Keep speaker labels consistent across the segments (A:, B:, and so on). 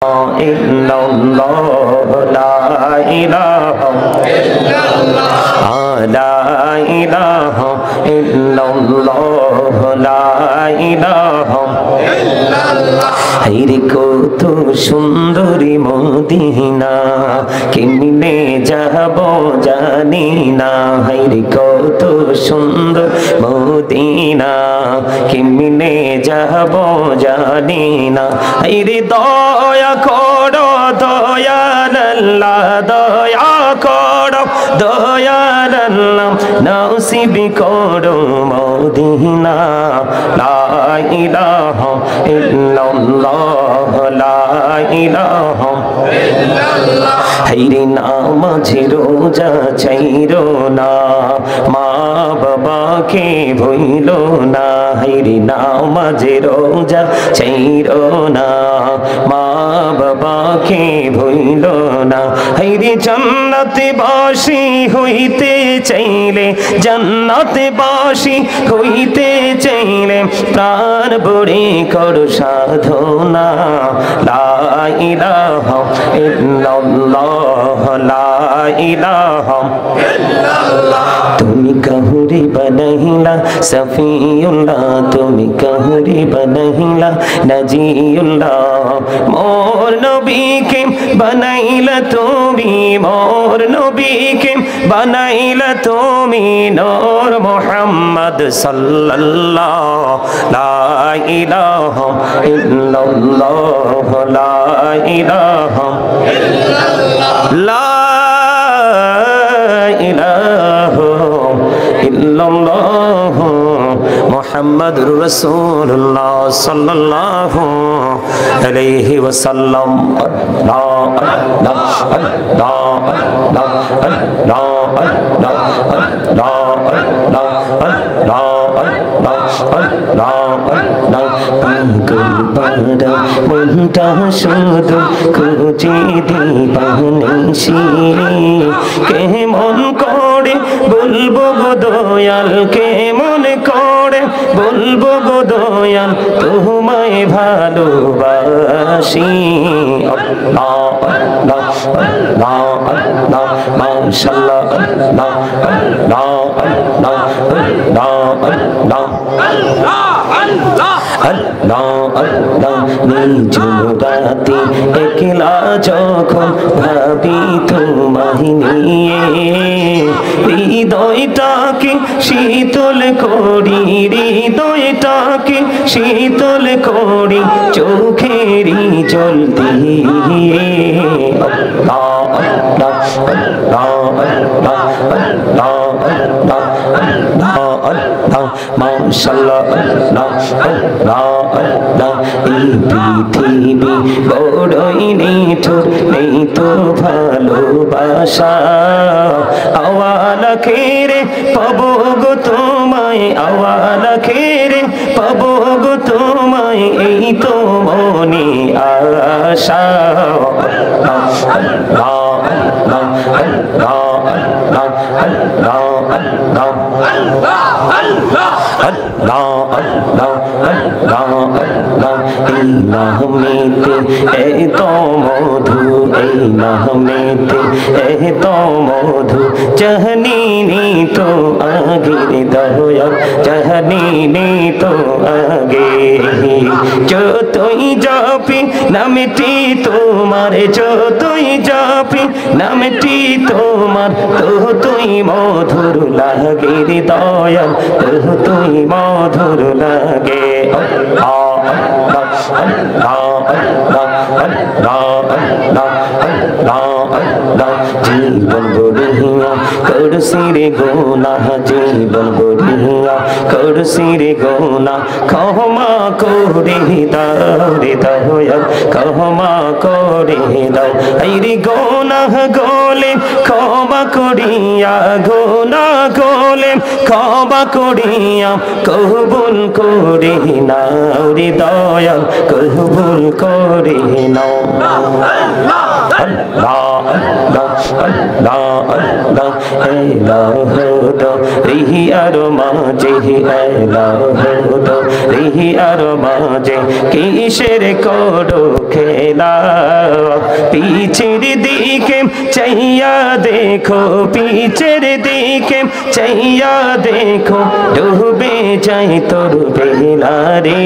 A: illallah la ilaha illallah la ilaha illallah la ilaha illallah হায়রে কত সুন্দরী Medina কেমনে যাব জানি না হায়রে কত সুন্দর মদিনা কেমনে যাব জানি না হায়রে দয়া করো দয়াল আল্লাহ দয়া করো দয়াল আল্লাহ নসিব করো মদিনা লা ইলাহা ইল্লাল্লাহ লা ইলাহা ইল্লাল্লাহ হায়রে নামাজে রোজা ছাইরো না মা বাবাকে ভুইলো না হায়রে নামাজে রোজা ছাইরো না মা বাবাকে ভুইলো না হায়রে জান্নাতে বাসী হইতে চাইলে জান্নাতে বাসী হইতে চাইলে প্রাণ ভরে করো সাধনা লা ইলাহা ইল্লাল্লাহ লা ইলাহা ইল্লাল্লাহ তুমি কাহুরি বানাইলা সফিউল্লাহ তুমি কাহুরি বানাইলা নাজিউল্লাহ মোর নবীকে বানাইলা তুমি মোর নবীকে বানাইলা তুমি নূর মুহাম্মদ সাল্লাল্লাহু লা ইলাহা ইল্লাল্লাহ লা ইলাহা ইল্লাল্লাহ লা ইলাহা ইল্লাল্লাহ মুহাম্মাদুর রাসূলুল্লাহ সাল্লাল্লাহু আলাইহি ওয়াসাল্লাম লা মনটা শুধু খুঁজে দিবানিসি কেমন করে বলবো গো দয়াল কেমন করে বলবো গো দয়াল তোমায় ভালোবাসি আল্লাহ আল্লাহ আল্লাহ আল্লাহ মাশাআল্লাহ আল্লাহ আল্লাহ আল্লাহ আল্লাহ আল্লাহ আল্লাহ আল্লাহ আল্লাহ নিঝুমরাতে একলা যখন ভাবি তোমায় নিয়ে হৃদয়টাকে শীতল করি হৃদয়টাকে শীতল করি চোখেরই জল দিয়ে আল্লাহ আল্লাহ আল্লাহ আল্লাহ আল্লাহ আল্লাহ আল্লাহ মাশাআল্লাহ আল্লাহ আল্লাহ আল্লাহ এই পৃথিবী বড়ই নিঠুর নেই তো ভালোবাসা আওয়ালা খেরে পাবো গো তোমায় আওয়ালা খেরে পাবো গো তোমায় এই তো মনে আশা আল্লাহ আল্লাহ আল্লাহ আল্লাহ আল্লাহ আল্লাহ আল্লাহ আল্লাহ আল্লাহ আল্লাহ আল্লাহ আল্লাহ এই নামেতে এত মধু এই নামেতে এত মধু জাহানি তো আগে দয়াল জাহানি তো আগে যতই যাপি নামটি তোমার যতই যাপি নামটি তোমার তুই মধুর লাগে দয়াল তুই মধুর লাগে জীবন বড়িয়া করছি রে গুনাহ জীবন বড়িয়া করছি রে গুনাহ ক্ষমা করে দাও রে দয়াল ক্ষমা করে দাও এই রে গুনাহ গোলে ক্ষমা করিয়া গুনাহ গোলে ক্ষমা করিয়া কবুল করে নাও রে দয়াল কবুল করে নাও আল্লাহ আল্লাহ আল্লাহ এলাহু রিহিয়ার মাঝে এলাহু রিহিয়ার মাঝে কিসের করো খেলা পিছের দিকে চাইয়া দেখো পিছের দিকে চাইয়া দেখো ডুবে যাই তোর বেলা রে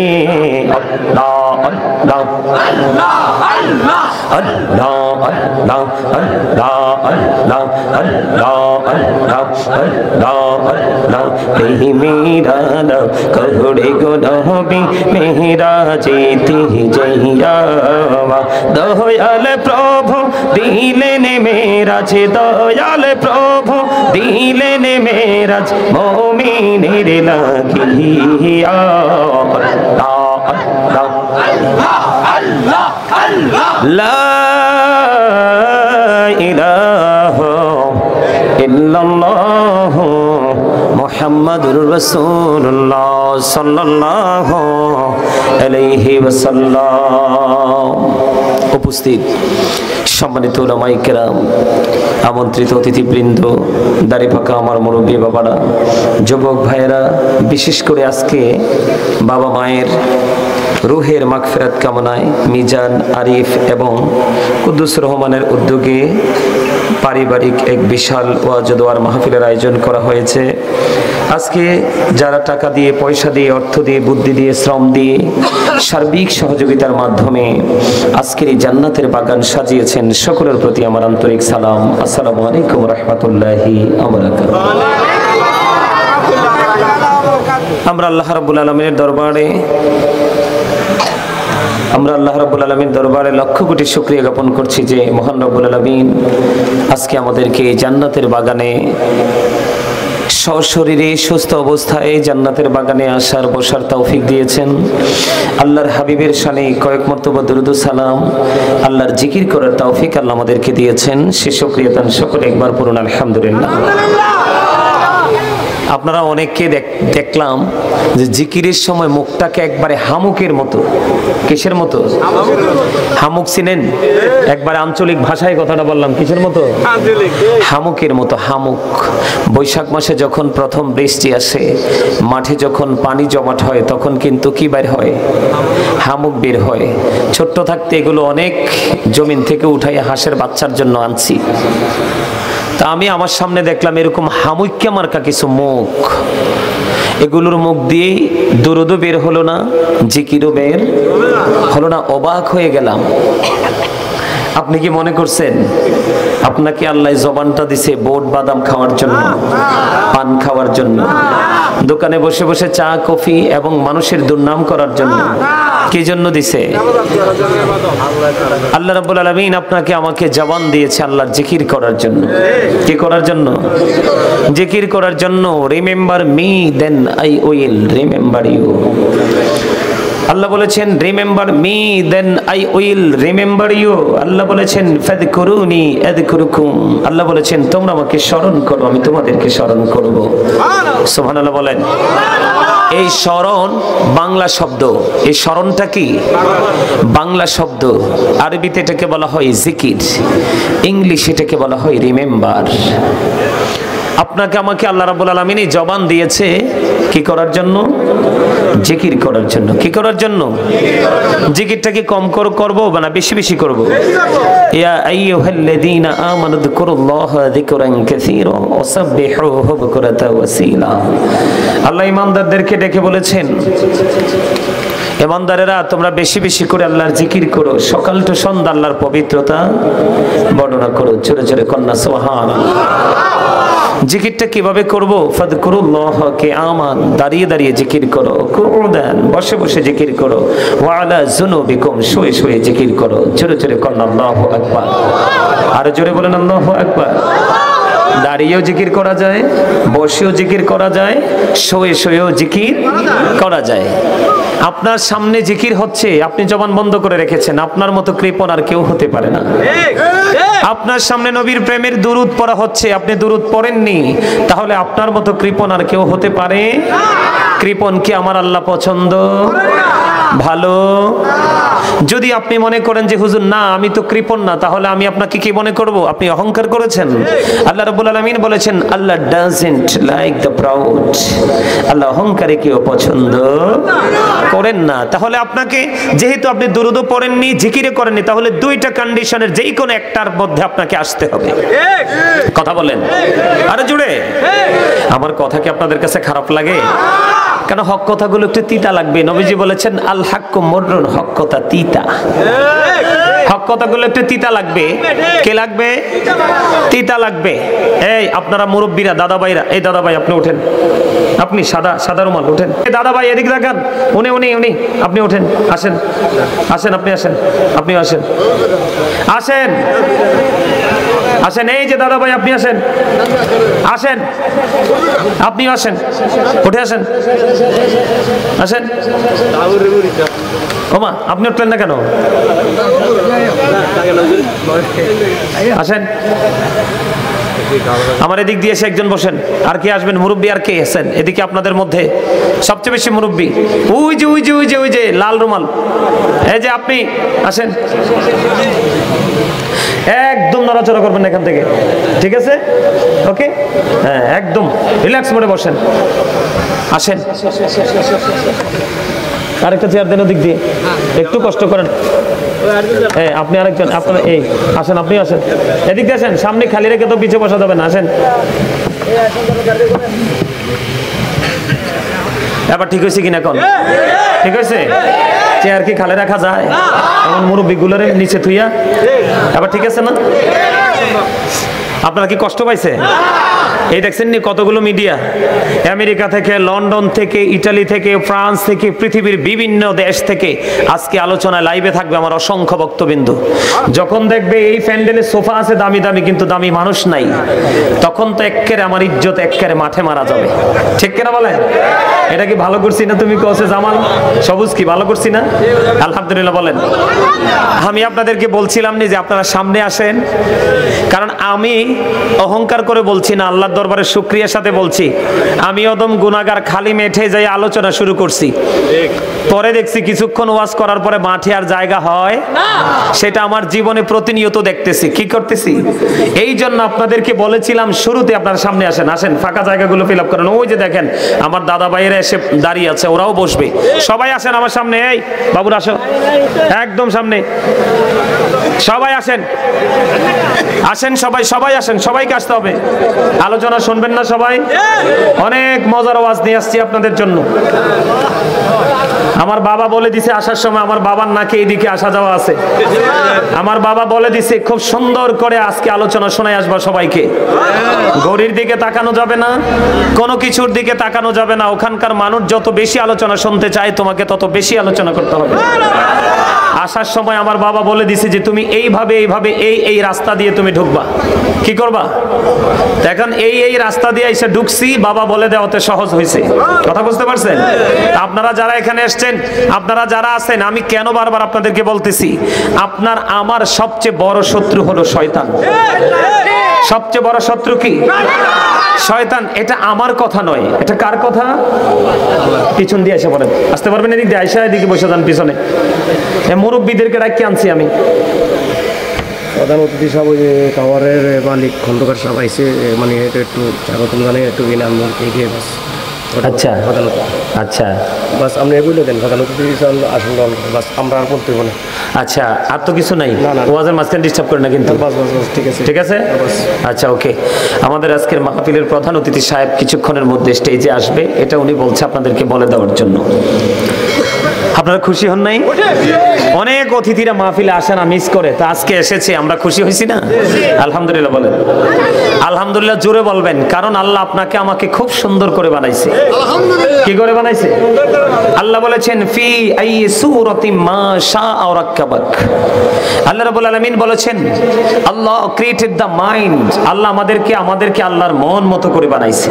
A: আল্লাহ আল্লাহ আল্লাহ আল্লাহ আল্লাহ আল্লাহ আল্লাহ আল্লাহ আল্লাহ আল্লাহ এই মেরা নাম করোড়ে গো নবী মেরা যেতে যাইয়া দয়াল প্রভু দিলেন মেরাজ দয়াল প্রভু দিলেন মেরাজ মুমিনের লাগিয়া আল্লাহ আল্লাহ আল্লাহ আল্লাহ লা ইলাহা ইল্লাল্লাহ মুহাম্মাদুর রাসূলুল্লাহ সাল্লাল্লাহু আলাইহি ওয়াসাল্লাম। উপস্থিত সম্মানিত উলামায়ে কেরাম, আমন্ত্রিত অতিথিবৃন্দ, দাড়ি পাকা আমার মুরব্বী বাবারা, যুবক ভাইয়েরা, বিশেষ করে আজকে বাবা মায়ের রুহের মাগফিরাত কামনায় মিজান, আরিফ এবং কুদ্দুস রহমানের উদ্যোগে পারিবারিক এক বিশাল ওয়াজ দোয়ার মাহফিলের আয়োজন করা হয়েছে। আজকে যারা টাকা দিয়ে, পয়সা দিয়ে, অর্থ দিয়ে, বুদ্ধি দিয়ে, শ্রম দিয়ে, সার্বিক সহযোগিতার মাধ্যমে আজকের এই জান্নাতের বাগান সাজিয়েছেন, সকলের প্রতি আমার আন্তরিক সালাম। আসসালামু আলাইকুম রাহমাতুল্লাহি ওয়া বারাকাতুহু। আমরা আল্লাহ রাব্বুল আলামিনের দরবারে লক্ষ কোটি শুকরিয়া জ্ঞাপন করছি যে মহান রব্বুল আলামিন আজকে আমাদেরকে জান্নাতের বাগানে সশরীরে সুস্থ অবস্থায় জান্নাতের বাগানে আসার বসার তৌফিক দিয়েছেন। আল্লাহর হাবিবের শানে কয়েক মর্তবা দুরূদ ও সালাম, আল্লাহর জিকির করার তৌফিক আল্লাহ আমাদেরকে দিয়েছেন। সে শুকরিয়া তান সকলে একবার পড়ুন আলহামদুলিল্লাহ। আপনারা অনেককে দেখলাম যে জিকিরের সময় মুখটাকে একবারে হামুকের মতো, কিসের মতো? হামুক চিনেন? একবারে আঞ্চলিক ভাষায় কথাটা বললাম, কিসের মতো? হামুকের মতো। হামুক বৈশাখ মাসে যখন প্রথম বৃষ্টি আসে, মাঠে যখন পানি জমাট হয়, তখন কিন্তু কি বের হয়? হামুক বের হয়। ছোট্ট থাকতে এগুলো অনেক জমিন থেকে উঠাই হাঁসের বাচ্চার জন্য আনছি। তা আমি আমার সামনে দেখলাম এরকম হামুক্যা মার্কা কিছু মুখ, এগুলোর মুখ দিয়ে দুরুদও বের হলো না, জিকিরও বের হলো না। অবাক হয়ে গেলাম। আপনি কি মনে করছেন আপনাকে আল্লাহ জবানটা দিছে বোট বাদাম খাওয়ার জন্য, পান খাওয়ার জন্য, দোকানে বসে বসে চা কফি এবং মানুষের দুর্নাম করার জন্য? কি জন্য দিছে? আল্লাহ রাব্বুল আলামিন আপনাকে আমাকে জবান দিয়েছে আল্লাহর জিকির করার জন্য। কি করার জন্য? জিকির করার জন্য। Remember me then I will remember you. আল্লাহ বলেছেন remember me then I will remember you. আল্লাহ বলেছেন ফাযকুরুনি আযকুরুকুম। আল্লাহ বলেছেন তোমরা আমাকে স্মরণ করো, আমি তোমাদেরকে স্মরণ করব। সুবহানাল্লাহ বলেন। এই স্মরণ বাংলা শব্দ। এই স্মরণটা কি? বাংলা শব্দ। আরবিতে এটাকে বলা হয় জিকির, ইংলিশে এটাকে বলা হয় রিমেম্বার। আপনাকে আমাকে আল্লাহ রাব্বুল আলামিন এই জবান দিয়েছে কি করার জন্য? জিকির করার জন্য। কি করার জন্য? জিকিরটা কি কম করব না বেশি বেশি করব? ইয়া আইয়ুহাল্লাযীনা আমানু যিকুরুল্লাহা যিকরান কাসীরা ওয়া সাব্বিহুহু বুকরাতান ওয়া আসীলা। আল্লাহ ঈমানদারদেরকে ডেকে বলেছেন, ঈমানদারেরা তোমরা বেশি বেশি করে আল্লাহর জিকির করো, সকাল টু সন্ধ্যা আল্লাহর পবিত্রতা বর্ণনা করো। জোরে জোরে কন্যা সুবহানাল্লাহ। জিকিরটা কিভাবে করব? ফাযকুরুল্লাহ কিয়ামান, দাঁড়িয়ে দাঁড়িয়ে জিকির করো। কুউদান, বসে বসে জিকির করো। ওয়া আলা যুনুবিকুম, শুয়ে শুয়ে জিকির করো। জোরে জোরে কন্যা আল্লাহু আকবার। আর জোরে বলেন আল্লাহু আকবার। দাঁড়িয়েও জিকির করা যায়, বসেও জিকির করা যায়, শুয়ে শুয়েও জিকির করা যায়। আপনার সামনে জিকির হচ্ছে, আপনি জবান বন্ধ করে রেখেছেন, আপনার মতো কৃপণ আর কেউ হতে পারে না। আপনার সামনে নবীর প্রেমের দুরূদ পড়া হচ্ছে, আপনি দুরূদ পড়েননি, তাহলে আপনার মতো কৃপণ আর কেউ হতে পারে? কৃপণ কি আমার আল্লাহ পছন্দ, ভালো? যদি আপনি মনে করেন যে হুজুর না আমি তো কৃপণ না, তাহলে আমি আপনাকে কি মনে করব? আপনি অহংকার করেছেন। আল্লাহ রাব্বুল আলামিন বলেছেন আল্লাহ ডাজন্ট লাইক দ্য প্রাউড, আল্লাহ অহংকারী কেউ পছন্দ করেন না। তাহলে আপনাকে, যেহেতু আপনি দুরূদ পড়েননি, জিকিরে করেননি, তাহলে দুইটা কন্ডিশনের যেই কোনো একটার মধ্যে আপনাকে আসতে হবে। কথা বলেন আরে জুড়ে। আমার কথা কি আপনাদের কাছে খারাপ লাগে? কেন হক কথাগুলো একটু তিতা লাগবে। নবীজি বলেছেন আল হাক্কু মুররুন, হক কথা তিতা। হক কথাগুলো একটু তিতা লাগবে। কে লাগবে? তিতা লাগবে। এই আপনারা মুরব্বীরা, দাদা ভাইরা, এই দাদা ভাই আপনি ওঠেন, আপনি সাদা রুমাল ওঠেন। এই দাদা ভাই এদিকে দেখান, উনি আপনি ওঠেন, আসেন আপনি আসেন, আপনি আসেন এই যে দাদা ভাই আপনি আসেন আপনি আসেন, উঠে আসেন ওমা আপনি উঠলেন না কেন? আসেন, আমার এদিক দিয়ে এসে একজন বসেন। আর কে আসবেন? মুরব্বী আর কে আছেন এদিকে আপনাদের মধ্যে? সবচেয়ে বেশি মুরব্বী ওই যে লাল রুমাল, এই যে আপনি আসেন। একদম নড়াচড়া করবেন না এখান থেকে, ঠিক আছে? ওকে, হ্যাঁ একদম রিল্যাক্স মোডে বসেন। আসেন, আরেকটা চেয়ার দেন ওদিক দিয়ে, একটু কষ্ট করেন। আপনি আরেকজন, আপনার এই আসেন, আপনি আসেন, এদিক দিয়ে আসেন। সামনে খালি রেখে তো পিছিয়ে বসা যাবে না, আসেন। এবার ঠিক হয়েছে কিনা? এখন ঠিক হয়েছে? চেয়ার কি খালি রাখা যায়? এমন মুরব্বী গুলোরে নিচে থুইয়া। এবার ঠিক আছে না? আপনারা কি কষ্ট পাইছে? এই দেখছেন নি কতগুলো মিডিয়া, আমেরিকা থেকে, লন্ডন থেকে, ইটালি থেকে, ফ্রান্স থেকে, পৃথিবীর বিভিন্ন দেশ থেকে আজকে আলোচনায় লাইভে থাকবে আমার অসংখ্য ভক্তবিন্দু। যখন দেখবে এই প্যান্ডেলে সোফা আছে দামি দামি, কিন্তু দামি মানুষ নাই, তখন তো এক্কেরে আমার ইজ্জত এক্কেরে মাঠে মারা যাবে। ঠিক কিনা বলেন? এটা কি ভালো করছি না? তুমি কসে জামাল সবুজ, কি ভালো করছি না? আলহামদুলিল্লাহ বলেন। আমি আপনাদেরকে বলছিলাম নি যে আপনারা সামনে আসেন, কারণ আমি অহংকার করে বলছি না, আল্লাহর দরবারে শুকরিয়ার সাথে বলছি। আমি অদম গুনাহগার, খালি মেঠে যাই আলোচনা শুরু করছি, পরে দেখছি কিছুক্ষণ ওয়াজ করার পরে মাঠে আর জায়গা হয় না। সেটা আমার জীবনে প্রতিনিয়ত দেখতেছি। কি করতেছি? এই জন্য আপনাদেরকে বলেছিলাম শুরুতে আপনারা সামনে আসেন, ফাঁকা জায়গাগুলো ফিল আপ করেন। ওই যে দেখেন আমার দাদা ভাইয়েরা এসে দাঁড়িয়ে আছে, ওরাও বসবে। সবাই আসেন আমার সামনে। এই বাবুরা আসো, একদম সামনে সবাই আসেন সবাই আসেন, সবাইকে আসতে হবে। আলোচনা শুনবেন না সবাই? অনেক মজার ওয়াজ নিয়ে আসছি আপনাদের জন্য। আমার বাবা বলে দিছে আসার সময়, আমার বাবার নাকি এইদিকে আসা যাওয়া আছে। আমার বাবা বলে দিছে খুব সুন্দর করে আজকে আলোচনা শোনায় আসবা সবাইকে। ঘড়ির দিকে তাকানো যাবে না, কোনো কিছুর দিকে তাকানো যাবে না। ওখানকার মানুষ যত বেশি আলোচনা শুনতে চায়, তোমাকে তত বেশি আলোচনা করতে হবে। আসার সময় আমার বাবা বলে দিছে যে তুমি এইভাবে এই রাস্তা দিয়ে তুমি ঢুকবা। কি করবা? এখন এই রাস্তা দিয়ে এসে ঢুকছি, বাবা বলে দেওয়াতে সহজ হয়েছে। কথা বুঝতে পারছেন? আপনারা যারা এখানে এসেছেন, আপনারা যারা আছেন, আমি কেন বারবার আপনাদেরকে বলতেছি, আমার সবচেয়ে বড় শত্রু হলো শয়তান। সবচেয়ে বড় শত্রু কি? শয়তান। এটা আমার কথা নয়, এটা কার কথা? পিছন দিয়ে এসে পড়েন, আসতে পারবেন এদিক দিয়ে, আইসা এদিকে বসে যান পিছনে। মুরব্বীদেরকে ডাকিয়ে আনছি আমি।
B: প্রধান অতিথি সব ওই টাওয়ারের মালিক খন্দকার সাহেব আইসে, মানে একটু স্বাগতম জানাই, একটু ইনাম এগিয়ে বাস।
A: আচ্ছা আচ্ছা,
B: বাস আপনি বলে দেন প্রধান অতিথি আসুন, বাস আমরা আর বলতে হবে না।
A: আচ্ছা, আর তো কিছু নাই?
B: না।
A: ওয়াজের মাঝখানে ডিস্টার্ব করে না কিন্তু?
B: বাস ঠিক আছে,
A: ঠিক আছে। আচ্ছা ওকে। আমাদের আজকের মাহফিলের প্রধান অতিথি সাহেব কিছুক্ষণের মধ্যে স্টেজে আসবে, এটা উনি বলছে আপনাদেরকে বলে দেওয়ার জন্য। আপনারা খুশি হন নাই? অনেক অতিথিরা মাহফিলে আসে না, মিস করে, তা আজকে এসেছে, আমরা খুশি হয়েছি না? আলহামদুলিল্লাহ বলেন। আলহামদুলিল্লাহ জোরে বলবেন, কারণ আল্লাহ আপনাকে আমাকে খুব সুন্দর করে বানাইছে। কি করে বানাইছে? আল্লাহ বলেছেন ফি আই সূরাতিন মা শাআ রাক্কাবাক। আল্লাহ রাব্বুল আলামিন বলেছেন আল্লাহ ক্রিয়েটেড দ্য মাইন্ড। আল্লাহ আমাদেরকে আল্লাহর মন মতো করে বানাইছে।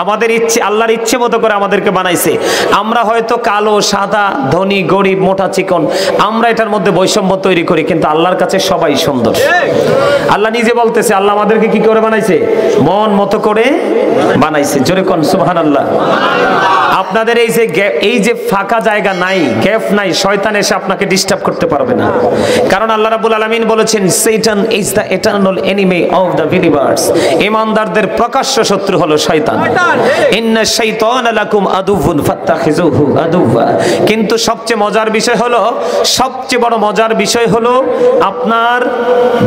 A: আমাদের ইচ্ছে, আল্লাহর ইচ্ছে মতো করে আমাদেরকে বানাইছে। আমরা হয়তো কালো, সাদা, ধনী, গরিব, মোটা, চিকন, আমরা এটার মধ্যে বৈষম্য তৈরি করি, কিন্তু আল্লাহর কাছে সবাই সুন্দর। আল্লাহ নিজে বলতেছে আল্লাহ আমাদেরকে কি করে বানাইছে? মন মতো করে বানাইছে। জোরে কোন সুবহানাল্লাহ। আপনাদের এই যে ফাঁকা জায়গা নাই, গ্যাপ নাই, শয়তান এসে আপনাকে ডিস্টার্ব করতে পারবে না। কারণ আল্লাহ রাব্বুল আলামিন বলেছেন শয়তান is the eternal enemy of the believers. ঈমানদারদের প্রকাশ্য শত্রু হলো শয়তান। ইন্না শাইতানা লাকুম আদুউন ফাত্তাখিযুহু আদুওয়া। কিন্তু সবচেয়ে মজার বিষয় হলো, সবচেয়ে বড় মজার বিষয় হলো আপনার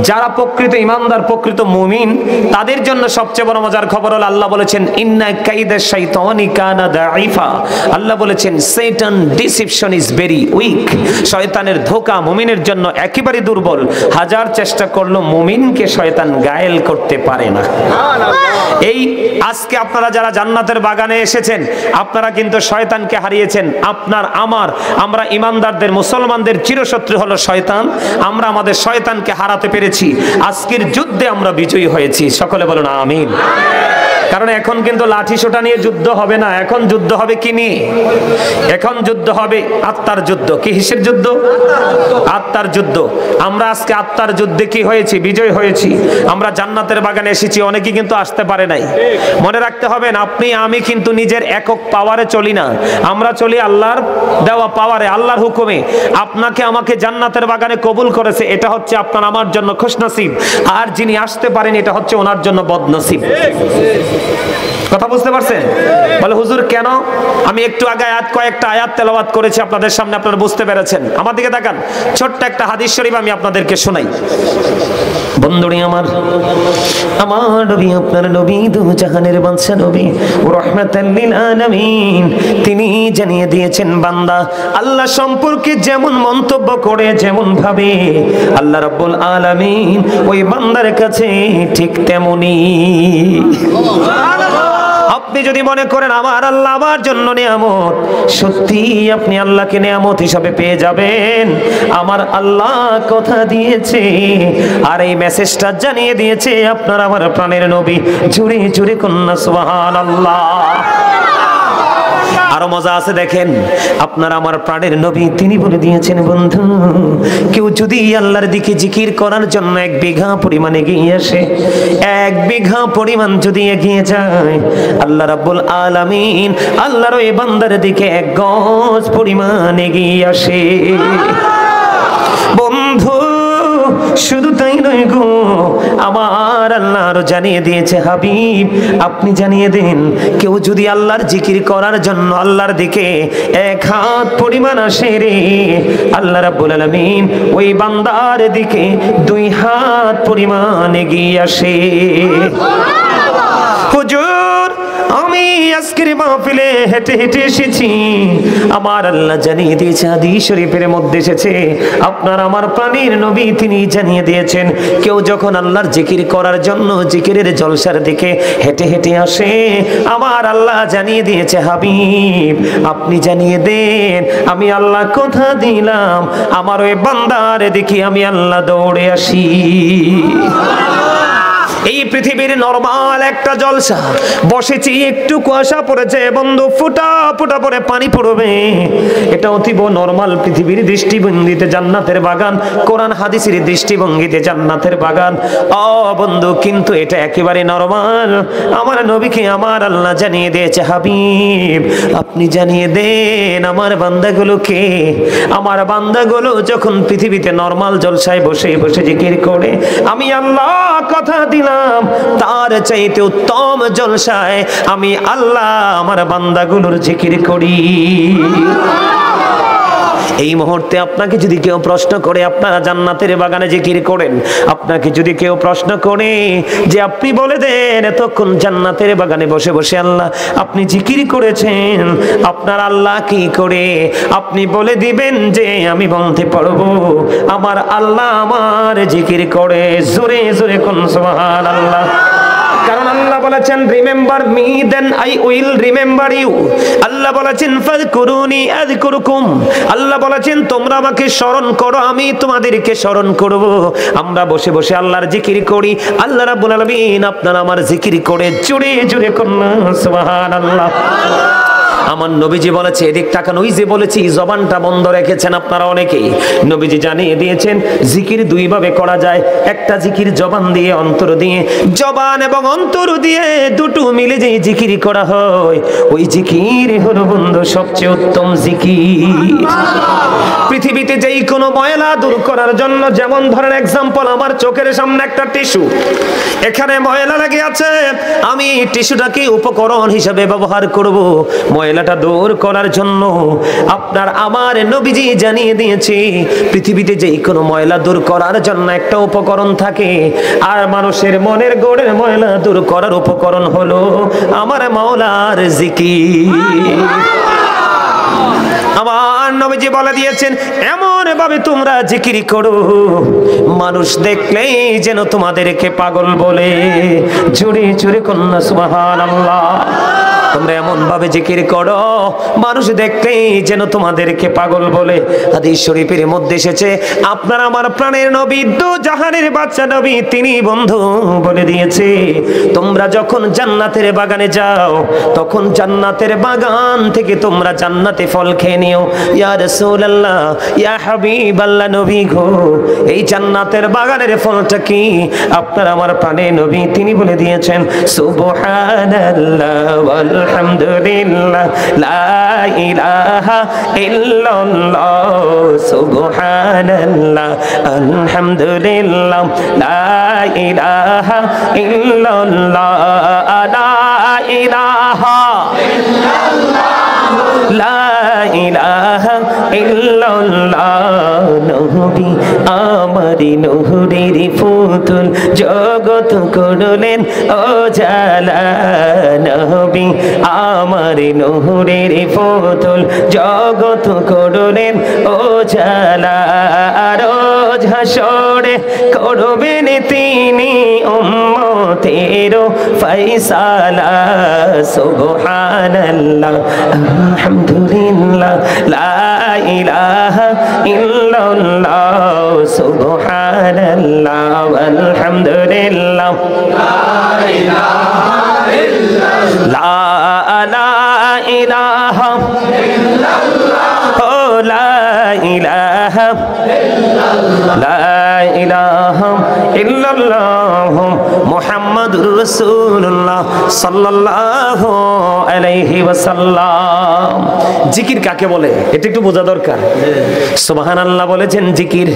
A: যারা প্রকৃত ঈমানদার, প্রকৃত মুমিন, তাদের জন্য সবচেয়ে বড় মজার খবর হলো আল্লাহ বলেছেন ইন্না কাইদাশ শাইতানি কানা দাঈফা। আল্লাহ বলেছেন শয়তান ডিসিপশন ইজ ভেরি উইক। শয়তানের ধোঁকা মুমিনের জন্য একেবারে দুর্বল। হাজার চেষ্টা করলো মুমিনকে শয়তান গায়েল করতে পারে না। এই আজকে আপনারা যারা জান্নাতের বাগানে এসেছেন, আপনারা কিন্তু শয়তানকে হারিয়েছেন। আমরা ঈমানদারদের, মুসলমানদের চিরশত্রু হলো শয়তান। আমরা আমাদের শয়তানকে হারাতে পেরেছি। আজকের যুদ্ধে আমরা বিজয়ী হয়েছি। সকলে বলুন আমিন। কারণ এখন কিন্তু লাঠি সোটা নিয়ে যুদ্ধ হবে না, এখন যুদ্ধ হবে কি নিয়ে? এখন যুদ্ধ হবে আত্মার যুদ্ধ। কিসের যুদ্ধ? আত্মার যুদ্ধ। আমরা আজকে আত্মার যুদ্ধে কি হয়েছি? বিজয় হয়েছি। আমরা জান্নাতের বাগানে এসেছি, অনেকেই কিন্তু আসতে পারে নাই। মনে রাখতে হবে, আপনি আমি কিন্তু নিজের একক পাওয়ারে চলি না, আমরা চলি আল্লাহর দেওয়া পাওয়ারে, আল্লাহর হুকুমে। আপনাকে আমাকে জান্নাতের বাগানে কবুল করেছে, এটা হচ্ছে আপনার আমার জন্য খুশনসিব। আর যিনি আসতে পারেন, এটা হচ্ছে ওনার জন্য বদনসিব। কথা বুঝতে পারছেন? বলে হুজুর কেন? আমি একটু আগে কয়েকটা আয়াত তেলাওয়াত করেছি আপনাদের সামনে, আপনারা বুঝতে পেরেছেন। আমার দিকে তাকান, ছোট্ট একটা হাদিস শরীফ আমি আপনাদেরকে শোনাই। বন্ধুরি আমার নবী, আপনার নবী, দু জাহানের বাদশা নবী, রাহমাতাল লিল আলামিন, তিনি জানিয়ে দিয়েছেন বান্দা আল্লাহ সম্পর্কে যেমন মন্তব্য করে, যেমন ভাবে আল্লাহ রাব্বুল আলামিন ওই বান্দার কাছে ঠিক তেমনি। আপনি যদি মনে করেন আমার আল্লাহ আমার জন্য নিয়ামত, সত্যি আপনি আল্লাহকে নিয়ামত হিসাবে পেয়ে যাবেন। আমার আল্লাহ কথা দিয়েছে, আর এই মেসেজটা জানিয়ে দিয়েছে আপনার আমার প্রাণের নবী। জুড়ে জুড়ে কন্যা সুবহানাল্লাহ। আরো মজা আছে, দেখেন আপনার আমার প্রাণের নবী তিনি বলে দিয়েছেন, বন্ধু কেউ যদি আল্লাহর দিকে জিকির করার জন্য 1 বিঘা পরিমাণ এগিয়ে আসে, 1 বিঘা পরিমাণ যদি এগিয়ে যায়, আল্লাহ রাব্বুল আলামিন আল্লাহর ওই বান্দার দিকে 1 গজ পরিমাণ এগিয়ে আসে। বন্ধু শুধু তাই নয় গো, আমার আল্লাহ আরো জানিয়ে দিয়েছে, হাবিব আপনি জানিয়ে দেন, কেউ যদি আল্লাহর জিকির করার জন্য আল্লাহর দিকে 1 হাত পরিমাণ আসে রে, আল্লাহ রাব্বুল আলামিন ওই বান্দার দিকে 2 হাত পরিমাণ এগিয়ে আসে। হুজুর আমি আজকের মাহফিলে হেঁটে হেঁটে এসেছি, আমার আল্লাহ জানিয়ে দিয়েছে, হাদিস শরীফের মধ্যে এসেছে, আপনার আমার প্রাণের নবী তিনি জানিয়ে দিয়েছেন, কেউ যখন আল্লাহর জিকির করার জন্য জিকিরের জলসার দিকে হেঁটে হেঁটে আসে, আমার আল্লাহ জানিয়ে দিয়েছে, হাবিব আপনি জানিয়ে দেন, আমি আল্লাহ কথা দিলাম আমার ওই বান্দার দিকে আমি আল্লাহ দৌড়ে আসি। এই পৃথিবীর নরমাল একটা জলসা বসেছি, একটু কুয়াশা পড়েছে বন্ধু, ফুটা ফুটা পরে পানি পড়বে, এটা অতীব নরমাল পৃথিবীর দৃষ্টিভঙ্গিতে জান্নাতের বাগান, কোরআন হাদিসের দৃষ্টিভঙ্গিতে জান্নাতের বাগান। ও বন্ধু, কিন্তু এটা একেবারে নরমাল। আমার নবীকে আমার আল্লাহ জানিয়ে দিয়েছে, হাবিব আপনি জানিয়ে দেন আমার বান্দাগুলোকে, আমার বান্দাগুলো যখন পৃথিবীতে নরমাল জলসায় বসে বসে জিকির করে, আমি আল্লাহ কথা দিলাম তার চাইতে উত্তম জলসায় আমি আল্লাহ আমার বান্দাগুলোর জিকির করি। এই মুহূর্তে আপনাকে যদি কেউ প্রশ্ন করে আপনারা জান্নাতের বাগানে জিকির করেন, আপনাকে যদি কেউ প্রশ্ন করে যে আপনি বলে দেন এতক্ষণ জান্নাতের বাগানে বসে বসে আল্লাহ আপনি জিকির করেছেন, আপনার আল্লাহ কি করে, আপনি বলে দিবেন যে আমি বলতে পারবো আমার আল্লাহ আমার জিকির করে। জোরে জোরে কোন সুবহানাল্লাহ। কারণ আল্লাহ বলেছেন remember me then I will remember you. আল্লাহ বলেছেন ফাযকুরুনি আযকুরুকুম। আল্লাহ বলেছেন তোমরা আমাকে স্মরণ করো আমি তোমাদেরকে স্মরণ করব। আমরা বসে বসে আল্লাহর জিকির করি, আল্লাহ রাব্বুল আলামিন আপনারা আমার জিকির করে জোরে জোরে করুন সুবহানাল্লাহ। আমার নবীজি বলেছে, এদিক তাকান, ওই যে বলেছি জবানটা বন্ধ রেখেছেন আপনারা অনেকেই। নবীজি জানিয়ে দিয়েছেন জিকির দুই ভাবে করা যায়। একটা জিকির জবান দিয়ে, অন্তর দিয়ে। জবান এবং অন্তর দিয়ে দুটো মিলে যে জিকির করা হয়, ওই জিকির হলো বন্ধু সবচেয়ে উত্তম জিকির। পৃথিবীতে যেই কোনো ময়লা দূর করার জন্য, যেমন ধরেন এক্সাম্পল, আমার চোখের সামনে একটা টিস্যু, এখানে ময়লা লেগে আছে, আমি টিস্যুটাকে উপকরণ হিসেবে ব্যবহার করব ময়লাটা দূর করার জন্য। আপনার আমার নবীজি জানিয়ে দিয়েছে পৃথিবীতে যেই কোনো ময়লা দূর করার জন্য একটা উপকরণ থাকে, আর মানুষের মনের গোড়ের ময়লা দূর করার উপকরণ হলো আমার মাওলার জিকির। আমার নবীজি বলে দিয়েছেন এমন ভাবে তোমরা জিকির করো মানুষ দেখলেই যেন তোমাদেরকে পাগল বলে। জোরে জোরে কন্যা সুবহানাল্লাহ। তোমরা এমন ভাবে জিকির করো মানুষ দেখলেই যেন তোমাদেরকে পাগল বলে। হাদিস শরীফের মধ্যে এসেছে, আপনার আমার প্রাণের নবী, দু জাহানের বাদশা নবী, তিনি বন্ধু বলে দিয়েছে, তোমরা যখন জান্নাতের বাগানে যাও তখন জান্নাতের বাগান থেকে তোমরা জান্নাতে ফল খেয়ে নিও। ইয়া রাসূলুল্লাহ, ইয়া হাবিবাল্লাহ, নবী গো, এই জান্নাতের বাগানের ফলটা কি? আপনার আমার প্রাণের নবী তিনি বলে দিয়েছেন, সুবহানাল্লাহ ওয়াল আলহামদুলিল্লাহ লা ইলাহা ইল্লাল্লাহ, সুবহানাল্লাহ আলহামদুলিল্লাহ লা ইলাহা ইল্লাল্লাহ, লা ইলাহা লা ইলাহা ইল্লাল্লাহ। নবী আমারি নূরের পুতুল জগৎ করলেন ও জালা, নবী আমারি নূরের পুতুল জগৎ করলেন ও জালা। রোজ হাসরে করবেন তিনি উম্মতের ফয়সালা, সুবহানাল্লাহ আলহামদুলিল্লাহ লা ইলাহা ইল্লাল্লাহ, সুবহানাল্লাহ আলহামদুলিল্লাহ লা ইলাহা ইল্লাল্লাহ, লা ইলাহা ইল্লাল্লাহ, লা ইলাহা ইল্লাল্লাহ, লা ইলাহা ইল্লাল্লাহ মুহাম্মাদুর রাসূলুল্লাহ সাল্লাল্লাহু আলাইহি ওয়াসাল্লাম। জিকির কাকে বলে এটা একটু বোঝা দরকার। সুবহানাল্লাহ বলেছেন জিকির,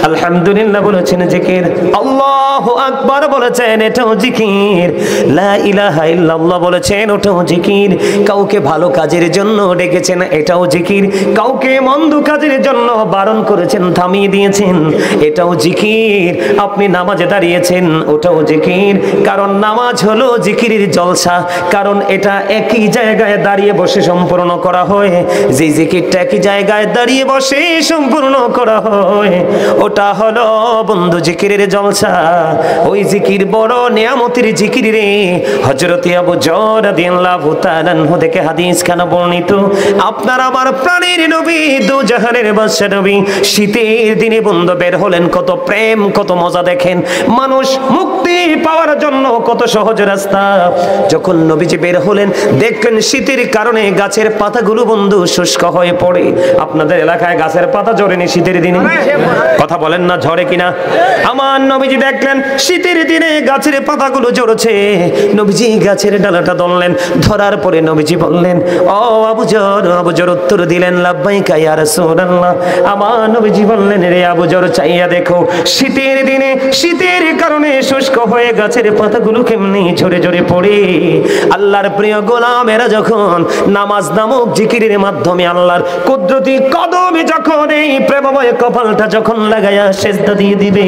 A: আলহামদুলিল্লাহ বলেছেন জিকির, আল্লাহু আকবার বলেছেন এটাও জিকির, লা ইলাহা ইল্লাল্লাহ বলেছেন ওটাও জিকির। কাউকে ভালো কাজের জন্য ডেকেছেন এটাও জিকির, কাউকে মন্দ কাজের জন্য বারণ করেছেন থামিয়ে দিয়েছেন এটাও জিকির। আপনি নামাজে দাঁড়িয়েছেন ওটাও জিকির, কারণ নামাজ হলো জিকিরের জলসা, কারণ এটা একই জায়গায় দাঁড়িয়ে বসে সম্পূর্ণ করা হয়। যে জিকিরটা একই জায়গায় দাঁড়িয়ে বসে সম্পূর্ণ করা হয় ওটা হলো বন্ধু জিকিরের জলসা। ওই জিকির বড় নিয়ামতের জিকির রে। হযরত আবু যর রাদিয়াল্লাহু তাআলা আনহু থেকে হাদিস খানা বর্ণিত, আপনার আমার প্রাণের নবী, দু জাহানের বাদশা নবী, শীতের দিনে বন্ধু বের হলেন, কত প্রেম কত মজা দেখেন। মানুষ মুক্তি পাওয়ার জন্য কত সহজ রাস্তা। যখন নবীজি বের হলেন দেখলেন শীতের কারণে গাছের পাতাগুলো বন্ধু শুষ্ক হয়ে পড়ে। আপনাদের এলাকায় গাছের পাতা ঝরেনি শীতের দিনে? কথা বলেন না, ঝরে কিনা? আমার নবীজি দেখলেন শীতের দিনে গাছের পাতাগুলো ঝরছে। নবীজি গাছের ডালাটা ধরলেন, ধরার পরে নবীজি বললেন, ও আবু যর। আবু যর উত্তর দিলেন, লাব্বাইকা ইয়া রাসূলুল্লাহ। আমার নবীজি বললেন, রে আবু যর, চাইয়া দেখো শীতের দিনে শীতের কারণে শুষ্ক হয়ে গাছের পাতাগুলো কেমনি ঝরে ঝরে পড়ে। আল্লাহর প্রিয় গোলামেরা যখন নামাজ নামক জিকিরের মাধ্যমে আল্লাহর কুদরতি কদমে যখন এই প্রেমময় কপালটা যখন লাগায়া সেজদা দিয়ে দিবে,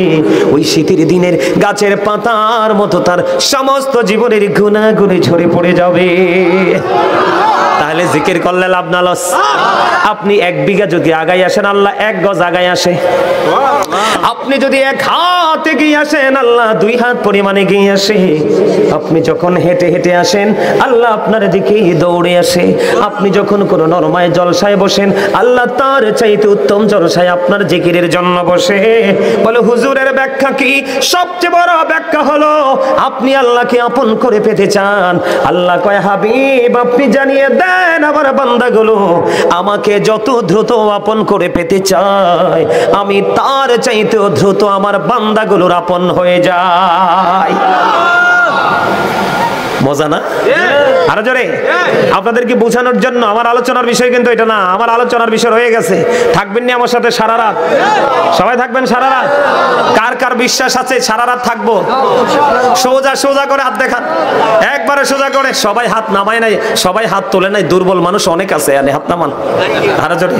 A: ওই শীতের দিনের গাছের পাতার মতো তার সমস্ত জীবনের গুনাহগুলি ঝরে পড়ে যাবে। তাহলে জিকির করলে লাভ না লস? আপনি 1 বিঘা যদি আগাই আসেন আল্লাহ 1 গজ আগাই আসে। আপনি যদি 1 হাত এগিয়ে আসেন আল্লাহ 2 হাত পরিমাণে এগিয়ে আসে। আপনি যখন হেঁটে হেঁটে আসেন আল্লাহ আপনার দিকে দৌড়ে আসে। আপনি যখন কোনো নরমায় জলসায় বসেন আল্লাহ তার চাইতে উত্তম জলসায় আপনার জিকিরের জন্য বসে। বলে হুজুরের ব্যাখ্যা কি? সবচেয়ে বড় ব্যাখ্যা হলো আপনি আল্লাহকে আপন করে পেতে চান। আল্লাহ কয়, হাবিব আপনি জানিয়ে দেন বলেন আমার বান্দাগুলো আমাকে যত দ্রুত আপন করে পেতে চায়, আমি তার চাইতেও দ্রুত আমার বান্দাগুলোর আপন হয়ে যায়। মজা না? আরো জোরে। আপনাদেরকে বোঝানোর জন্য আমার আলোচনার বিষয় কিন্তু এটা না, আমার আলোচনার বিষয় হয়ে গেছে। থাকবেন নি আমার সাথে সারা রাত? সবাই থাকবেন সারা রাত? কার কার বিশ্বাস আছে সারা রাত থাকবো? সোজা সোজা করে হাত দেখান, একবারে সোজা করে। সবাই হাত নামায় নাই, সবাই হাত তোলে নাই, দুর্বল মানুষ অনেক আছে, হাত নামান। আরো জোরে।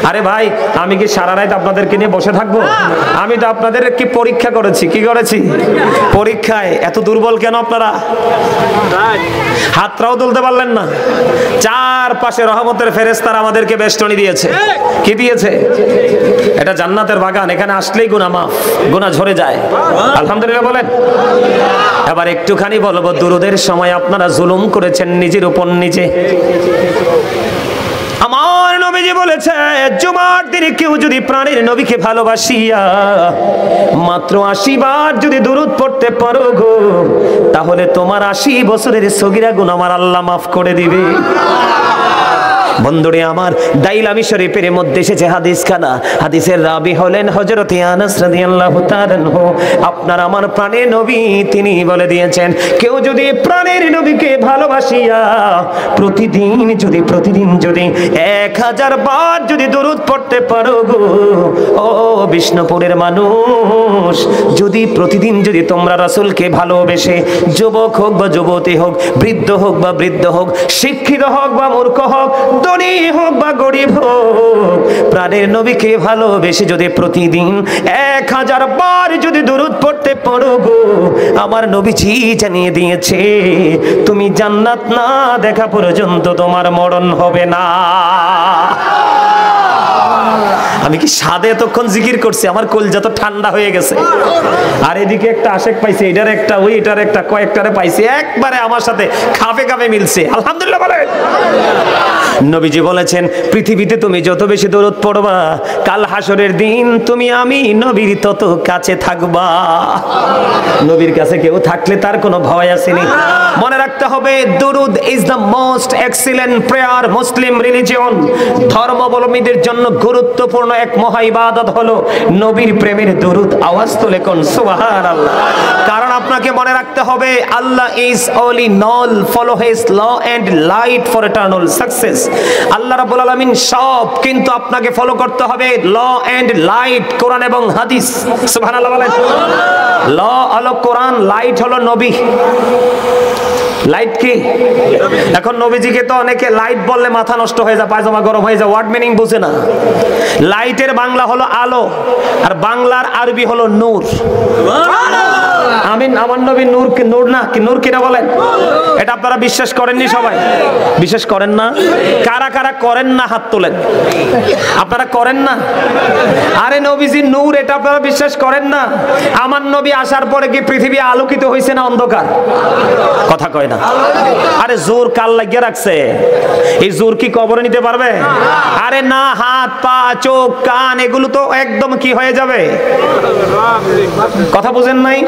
A: আরে ভাই, আমি কি সারা রাত আপনাদেরকে নিয়ে বসে থাকবো? আমি তো আপনাদের কি পরীক্ষা করেছি। কি করেছি? পরীক্ষায়। এত দুর্বল কেন আপনারা? হাতটাও তুলতে পারলেন না। চারপাশে রহমতের ফেরেশতারা আমাদেরকে বেষ্টনী দিয়েছে। কি দিয়েছে? এটা জান্নাতের বাগান, এখানে আসলেই গুনাহ মাফ, গুনাহ ঝরে যায়। আলহামদুলিল্লাহ বলেন। এবার একটুখানি বলবো, দুরুদের সময় আপনারা জুলুম করেছেন নিজের উপর নিজে। আমার নবীজি বলেছে, জুমার দিনে কেউ যদি প্রাণের নবীকে ভালোবাসিয়া মাত্র 80 বার যদি দুরূদ পড়তে পারো গো, তাহলে তোমার 80 বছরের সগীরা গুনাহ আমার আল্লাহ মাফ করে দিবে। বন্ধুরে আমার, দাইলামি শরীফের মধ্যে এসেছে হাদিস খানা। হাদিসের রাবি হলেন হযরত আনাস রাদিয়াল্লাহু তাআলা আনহু। আপনার আমার প্রাণের নবী তিনি বলে দিয়েছেন, কেউ যদি প্রাণের নবীকে ভালোবাসিয়া প্রতিদিন যদি 1000 বার যদি দরুদ পড়তে পারো গো, ও বিষ্ণুপুরের মানুষ, যদি প্রতিদিন যদি তোমরা রাসূলকে ভালোবেসে, যুবক হোক বা যুবতী হোক, বৃদ্ধ হোক বা বৃদ্ধ হোক, শিক্ষিত হোক বা মূর্খ হোক, ধনী হোক বা গরিব হোক, প্রাণের নবীকে ভালোবেসে যদি প্রতিদিন 1000 বার যদি দরুদ পড়তে পারো গো, আমার নবীজি জানিয়ে দিয়েছে তুমি জান্নাত না দেখা পর্যন্ত তোমার মরণ হবে না। আমি কি সাদে এতক্ষণ জিকির করছি, আমার কলজা তো ঠান্ডা হয়ে গেছে। আর এদিকে একটা আশেক পাইছে, এটার একটা, ওইটার একটা, কয়েকটারে পাইছে, একবারে আমার সাথে খাপে খাপে মিলছে। আলহামদুলিল্লাহ বলে। নবীজি বলেছেন, পৃথিবীতে তুমি যত বেশি দরুদ পড়বা, কাল হাসরের দিন তুমি আমি নবীর তত কাছে থাকবা। নবীর কাছে কেউ থাকলে তার কোনো ভয় আসেনি। মনে রাখতে হবে, দরুদ is the most excellent prayer Muslim religion. ধর্মাবলম্বীদের জন্য গুরুত্বপূর্ণ এক মহা ইবাদত হলো নবীর প্রেমের দরুদ। আওয়াজ তুলে কোন সুবহানাল্লাহ। কারণ আপনাকে মনে রাখতে হবে, আল্লাহ is only null, follow his law and light for eternal success. আল্লাহ রাব্বুল আলামিন সব, কিন্তু আপনাকে ফলো করতে হবে ল এন্ড লাইট, কোরআন এবং হাদিস। সুবহানাল্লাহ বলেন। ল হলো কোরআন, লাইট হলো নবী। লাইট কি? এখন নবীজিকে তো অনেকে লাইট বললে মাথা নষ্ট হয়ে যায়, পায়জামা গরম হয়ে যায়, ওয়ার্ড মিনিং বুঝে না। লাইটের বাংলা হলো আলো, আর বাংলার আরবি হলো নূর। আমিন। আমার নবী নূর, কি নূর না? কি নূর কিনা বলেন? এটা আপনারা বিশ্বাস করেননি? সবাই বিশ্বাস করেন না? কারা কারা করেন না হাত তোলেন। আপনারা করেন না? আরে নবীজি নূর, এটা আপনারা বিশ্বাস করেন না? আমার নবী আসার পরে কি পৃথিবী আলোকিত হয়েছে না অন্ধকার? কথা কয় না। আরে জোর কাল লাগিয়ে রাখছে, এই জোর কি কবরে নিতে পারবে? আরে না, হাত পা চোখ কান এগুলো তো একদম কি হয়ে যাবে। কথা বুঝেন নাই?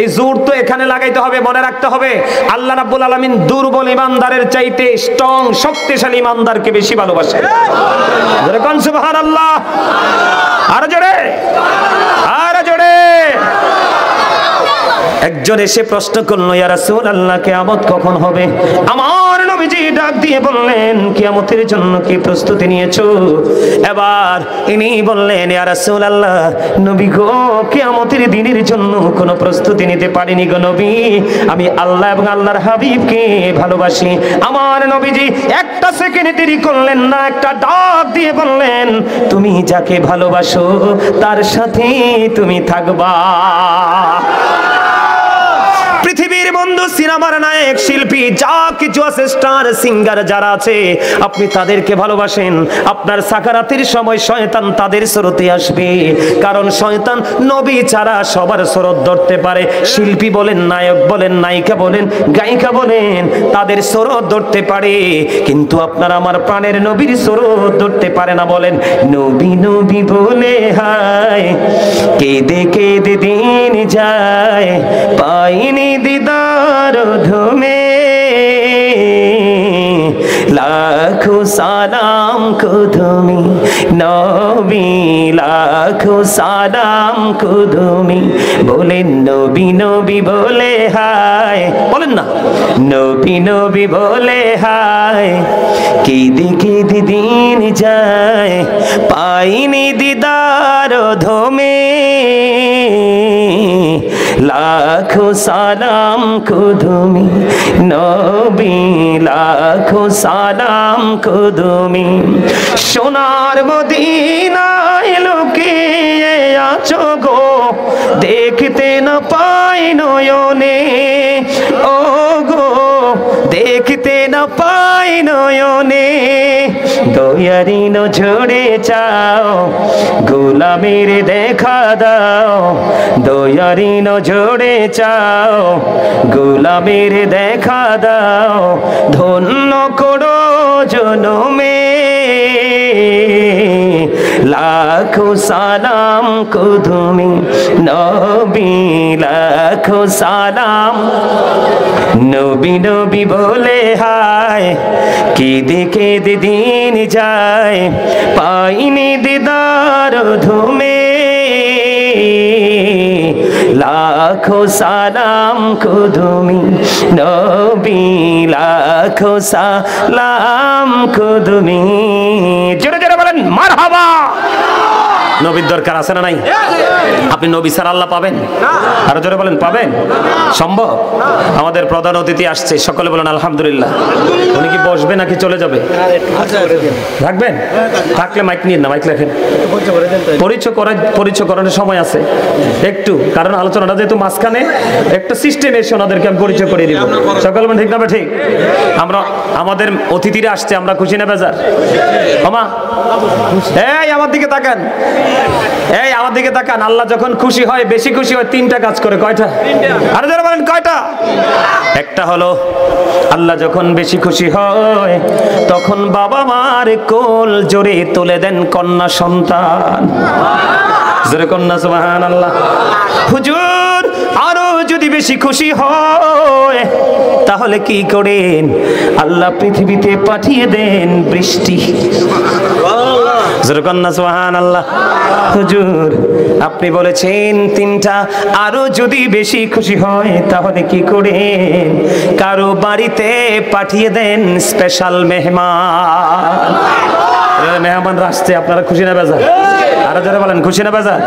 A: এই জোর তো এখানে লাগাইতে হবে। মনে রাখতে হবে, আল্লাহ রাব্বুল আলামিন দুর্বল ইমানদারের চাইতে স্ট্রং শক্তিশালী ইমানদারকে বেশি ভালোবাসে। জোরে কোন সুবহানাল্লাহ। আরো জোরে, আরো জোরে। একজন এসে প্রশ্ন করলো, ইয়া রাসূলুল্লাহ, কিয়ামত কখন হবে? আমার নবীজি ডাক দিয়ে বললেন, কিয়ামতের জন্য কি প্রস্তুতি নিয়েছো? এবার ইনি বললেন, ইয়া রাসূলুল্লাহ, নবী গো, কিয়ামতের দিনের জন্য কোনো প্রস্তুতি নিতে পারিনি গো নবী। আমি আল্লাহ এবং আল্লাহর হাবিবকে ভালোবাসি। আমার নবীজি একটা সেকেন্ড দেরি করলেন না, একটা ডাক দিয়ে বললেন, তুমি যাকে ভালোবাসো তার সাথে তুমি থাকবা। পৃথিবীর বন্ধু, সিনেমার নায়ক, শিল্পী, যা কিছু আছে, স্টার সিঙ্গার যারা আছে, আপনি তাদেরকে ভালোবাসেন। আপনার সাকারাতের সময় শয়তান তাদের স্রোতে আসবে, কারণ শয়তান নবী ছাড়া সবার স্রোত ধরতে পারে। শিল্পী বলেন, নায়ক বলেন, নায়িকা বলেন, গায়িকা বলেন, তাদের স্রোত ধরতে পারে, কিন্তু আপনার আমার প্রাণের নবীর স্রোত ধরতে পারে না। বলেন, নবী নবী বলে হায়, কেঁদে কেঁদে দিন যায়, পাইনি দিদার ধমে, লাখো সালাম কুদুমি নবী লাখো সালাম কুদুমি বলেন নবী নবী বলে হায় বলেন না নবী নবী বলে হায় কেঁদে কেঁদে দিন যায় পাইনি দিদার ধমে লাখো সালাম কুদুমি নবী লাখো সালাম কুদুমি সোনার মদিনায় লুকিয়ে আছো গো দেখতে না পাই নয়নে ও গো দেখতে না পাই নয়নে দয়ারি নজরে চাও গোলামের দেখা দাও দয়ারি নজরে চাও গোলামের দেখা দাও ধন্য করো জনমে লাখো সালাম কুদুমি নবী লাখো সালাম নবী নবী বলে হায় কেঁদে কেঁদে দিন যায় পাইনি দিদার ধুমে লাখো সালাম কুদুমি নবী লাখো সালাম কুদুমি জোরে জোরে বলেন মারহাবা নবীর দরকার আছে না নাই আপনি নবী ছাড়া আল্লাহ পাবেন আরো জোরে বলেন পাবেন সম্ভব আমাদের প্রধান অতিথি আসছে সকলে বলেন আলহামদুলিল্লাহ উনি কি বসবে নাকি চলে যাবে রাখবেন থাকলে মাইক নিন না মাইক রাখেন পরিচয়করণের সময় আছে একটু কারণ আলোচনাটা যেহেতু মাঝখানে একটা সিস্টেম এসে ওনাদেরকে আমি পরিচয় করে দিব সকলে বলেন ঠিক না ঠিক আমরা আমাদের অতিথিরা আসছে আমরা খুশি না বেজার ওমা এই আমার দিকে তাকান এই আমার দিকে তাকান আল্লাহ যখন খুশি হয় বেশি খুশি হয় তিনটা কাজ করে কয়টা আরে যারা বলেন কয়টা একটা হলো আল্লাহ যখন বেশি খুশি হয় তখন বাবা মার কোল জোরে তুলে দেন কন্যা সন্তান জোরে কন্যা সুবহানাল্লাহ হুজুর আরো যদি বেশি খুশি হয় তাহলে কি করেন আল্লাহ পৃথিবীতে পাঠিয়ে দেন বৃষ্টি জোরে কন্যা সুবহানাল্লাহ হুজুর আপনি বলেছেন তিনটা আরো যদি বেশি খুশি হয় তাহলে কি করেন কারো বাড়িতে পাঠিয়ে দেন স্পেশাল মেহমান মেহমানরা আসছে আপনারা খুশি না বেজার আরো জোরে বলেন খুশি না বেজার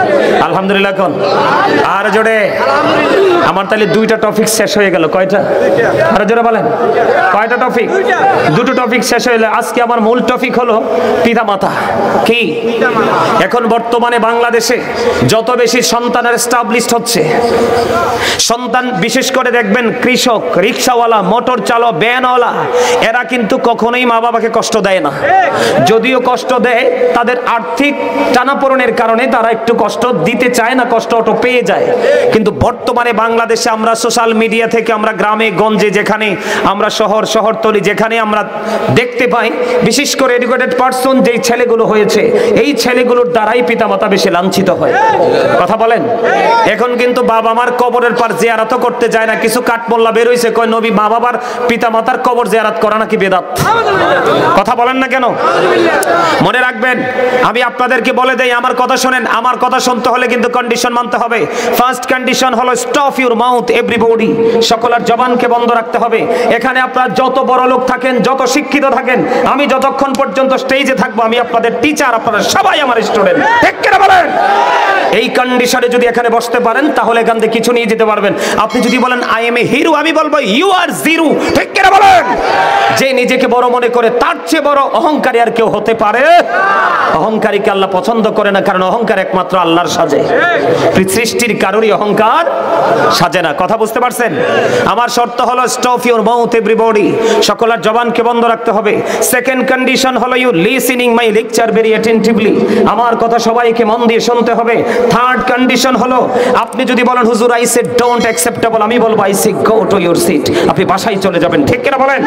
A: আলহামদুলিল্লাহ কোন আর জোরে আমার তাহলে দুইটা টপিক শেষ হয়ে গেল কয়টা আরো জোরে বলেন কয়টা টপিক দুটো টপিক শেষ হয়ে গেল আজকে আমার মূল টপিক হলো পিতামাতা কি এখন বর্তমানে বাংলাদেশে যত বেশি সন্তানের এস্টাবলিশড হচ্ছে সন্তান বিশেষ করে দেখবেন কৃষক রিকশাওয়ালা মোটর চালক ভ্যানওয়ালা এরা কিন্তু কখনোই মা বাবাকে কষ্ট দেয় না যদিও কষ্ট দেয় তাদের আর্থিক টানাপোড়েনের কারণে তারা একটু কষ্ট দিতে চায় না কষ্ট অটো পেয়ে যায় কিন্তু বর্তমানে বাংলাদেশে আমরা সোশ্যাল মিডিয়া থেকে আমরা গ্রামে গঞ্জে যেখানে আমরা শহরতলি যেখানে আমরা দেখতে পাই বিশেষ করে এডুকেটেড পারসন যেই ছেলেগুলো হয়েছে এই ছেলেগুলোর দ্বারাই পিতামাতা বেশি লাঞ্ছিত হয় কথা বলেন এখন কিন্তু বাবা মার কবরের পার জিয়ারত করতে যায় না কিছু কাঠমোল্লা বের হইছে কয় নবী মা বাবার পিতামাতার কবর জিয়ারত করা নাকি বেদাত কথা বলেন না কেন মনে রাখবেন আমি আপনাদেরকে বলে দেই আমার কথা শুনেন আমার কথা শুনতে হলে কিন্তু কন্ডিশন মানতে হবে ফার্স্ট কন্ডিশন হলো স্টপ ইউর মাউথ এভরিবডি সকলের জবানকে বন্ধ রাখতে হবে এখানে আপনারা যত বড় লোক থাকেন যত শিক্ষিত থাকেন আমি যতক্ষণ পর্যন্ত স্টেজে থাকবো আমি আপনাদের টিচার আপনারা সবাই আমার স্টুডেন্ট ঠিক করে বলেন এই কন্ডিশনে যদি এখানে বসতে পারেন তাহলে এখান থেকে কিছু নিয়ে যেতে পারবেন আপনি যদি বলেন আই এম এ হিরো আমি বলবো ইউ আর জিরো ঠিক করে বলেন যে নিজেকে বড় মনে করে তার চেয়ে বড় অহংকারী আর কেউ হতে পারে অহংকারীকে আল্লাহ পছন্দ করে না কারণ অহংকার একমাত্র আল্লাহর সাজে সৃষ্টির কারোরই অহংকার সাজে না কথা বুঝতে পারছেন আমার শর্ত হলো স্টপ ইউর মাউথ এভরিবডি সকলের জবানকে বন্ধ রাখতে হবে সেকেন্ড কন্ডিশন হলো you listening my lecture very attentively আমার কথা সবাইকে মন দিয়ে শুনতে হবে থার্ড কন্ডিশন হলো আপনি যদি বলেন হুজুর আই সে ডোন্ট অ্যাকসেপ্টেবল আমি বলবো I say go to your seat আপনি বাসায় চলে যাবেন ঠিক কিনা বলেন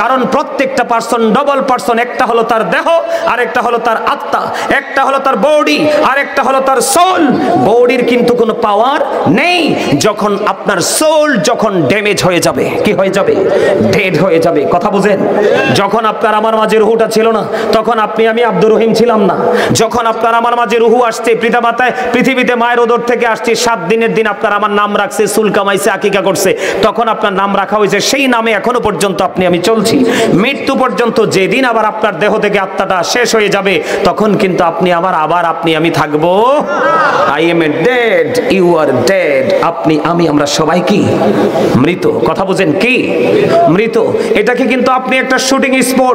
A: কারণ প্রত্যেকটা পারসন ডবল পারসন একটা হলো তার দেহ আর একটা হলো তার আত্মা, একটা হলো তার বডি, আর একটা হলো তার সোল। বডির কিন্তু কোনো পাওয়ার নেই। যখন আপনার সোল যখন ড্যামেজ হয়ে যাবে, কি হয়ে যাবে? ডেড হয়ে যাবে। কথা বুঝেন? যখন আপনার আমার মাঝে রুহুটা ছিল না, তখন আপনি আমি আব্দুর রহিম ছিলাম না। যখন আপনার আমার মাঝে রুহু আসছে, পিতামাতায় পৃথিবীতে মায়ের ওদর থেকে আসছে, 7 দিনের দিন আপনার আমার নাম রাখছে, চুল কামাইছে, আকিকা করছে, তখন আপনার নাম রাখা হয়েছে। সেই নামে এখনো পর্যন্ত আপনি আমি চলছি। মৃত্যু পর্যন্ত যেদিন আবার আপনার দেহ থেকে আত্মাটা শেষ হয়ে যাবে, তখন কিন্তু আপনি আবার আপনি আমি থাকবো। I am a dead, you are dead. আপনি আমি আমরা সবাই কি? মৃত। কথা বুঝেন? কি? মৃত। এটাকে কিন্তু আপনি একটা শুটিং স্পট